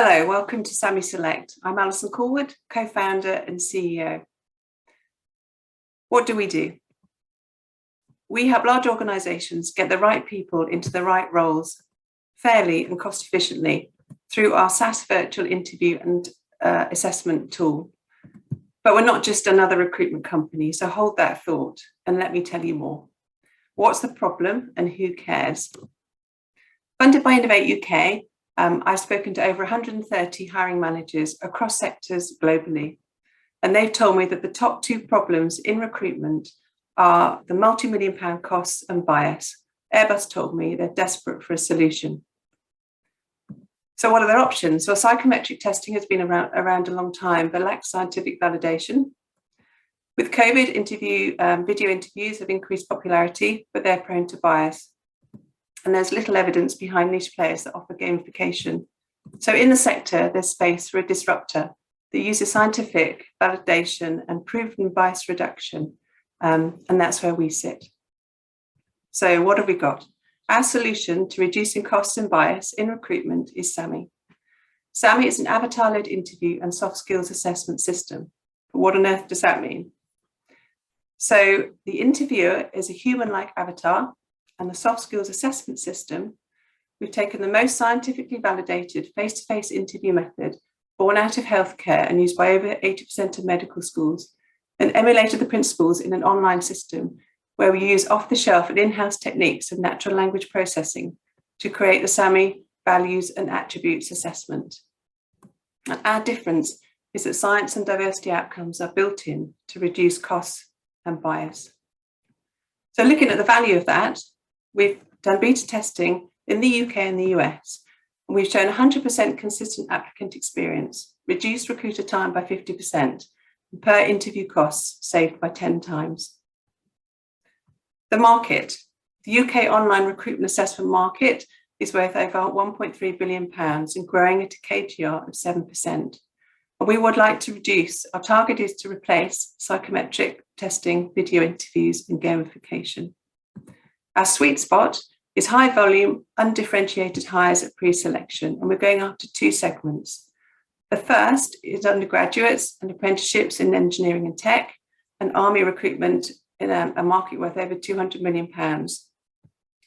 Hello, welcome to Sammi Select. I'm Alison Corwood, co-founder and CEO. What do? We help large organisations get the right people into the right roles fairly and cost efficiently through our SaaS virtual interview and assessment tool. But we're not just another recruitment company, so hold that thought and let me tell you more. What's the problem and who cares? Funded by Innovate UK, I've spoken to over 130 hiring managers across sectors globally, and they've told me that the top two problems in recruitment are the multi-million-pound costs and bias. Airbus told me they're desperate for a solution. So what are their options? Well, psychometric testing has been around a long time, but lacks scientific validation. With COVID, video interviews have increased popularity, but they're prone to bias. And there's little evidence behind niche players that offer gamification. So in the sector, there's space for a disruptor that uses scientific validation and proven bias reduction. And that's where we sit. So what have we got? Our solution to reducing costs and bias in recruitment is Sammi. Sammi is an avatar-led interview and soft skills assessment system. But what on earth does that mean? So the interviewer is a human-like avatar, and the soft skills assessment system, we've taken the most scientifically validated face-to-face interview method born out of healthcare and used by over 80% of medical schools, and emulated the principles in an online system where we use off-the-shelf and in-house techniques of natural language processing to create the Sammi values and attributes assessment. And our difference is that science and diversity outcomes are built in to reduce costs and bias. So looking at the value of that, we've done beta testing in the UK and the US, and we've shown 100% consistent applicant experience, reduced recruiter time by 50%, and per interview costs saved by 10 times. The market. The UK online recruitment assessment market is worth over £1.3 billion and growing at a KGR of 7%. And we would like to reduce, our target is to replace psychometric testing, video interviews, and gamification. Our sweet spot is high volume, undifferentiated hires at pre-selection, and we're going after two segments. The first is undergraduates and apprenticeships in engineering and tech, and army recruitment in a market worth over £200 million,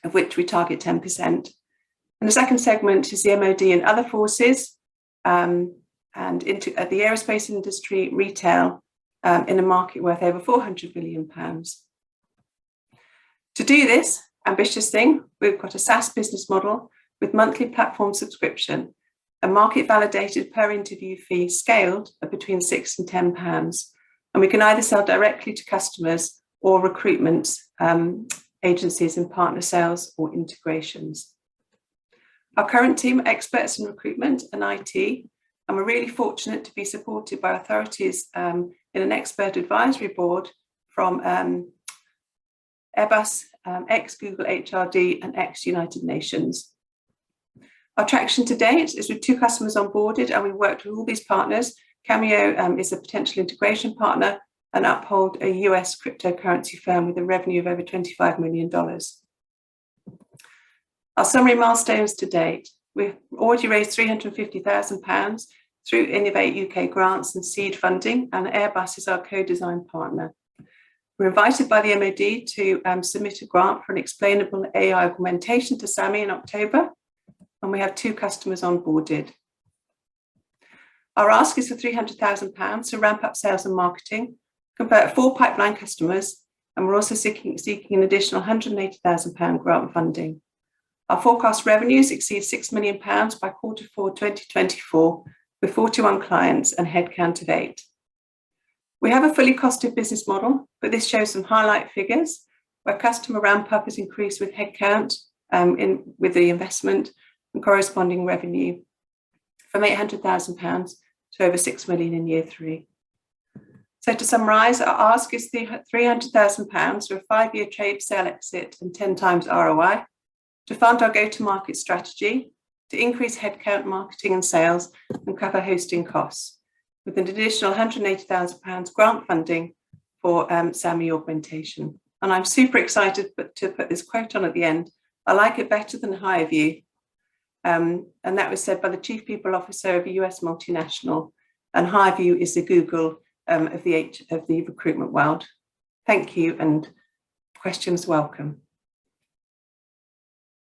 of which we target 10%. And the second segment is the MOD and other forces, and into the aerospace industry, retail, in a market worth over £400 million. To do this ambitious thing, we've got a SaaS business model with monthly platform subscription, a market validated per interview fee scaled at between £6 and £10. And we can either sell directly to customers or recruitment agencies in partner sales or integrations. Our current team are experts in recruitment and IT, and we're really fortunate to be supported by authorities in an expert advisory board from Airbus, ex-Google HRD and ex-United Nations. Our traction to date is with 2 customers onboarded, and we worked with all these partners. Cameo is a potential integration partner, and Uphold, a US cryptocurrency firm with a revenue of over $25 million. Our summary milestones to date. We've already raised £350,000 through Innovate UK grants and seed funding, and Airbus is our co-design partner. We're invited by the MOD to submit a grant for an explainable AI augmentation to Sammi in October, and we have 2 customers onboarded. Our ask is for £300,000 to ramp up sales and marketing, convert 4 pipeline customers, and we're also seeking an additional £180,000 grant funding. Our forecast revenues exceed £6 million by Q4 2024, with 41 clients and headcount of 8. We have a fully costed business model, but this shows some highlight figures where customer ramp up is increased with headcount with the investment and corresponding revenue from £800,000 to over £6 million in year 3. So to summarise, our ask is £300,000 for a 5-year trade sale exit and 10 times ROI, to fund our go-to-market strategy, to increase headcount, marketing and sales, and cover hosting costs, with an additional £180,000 grant funding for Sammi augmentation. And I'm super excited to put this quote on at the end. I like it better than HireView. And that was said by the Chief People Officer of a US multinational, and Highview is the Google of the recruitment world. Thank you, and questions welcome.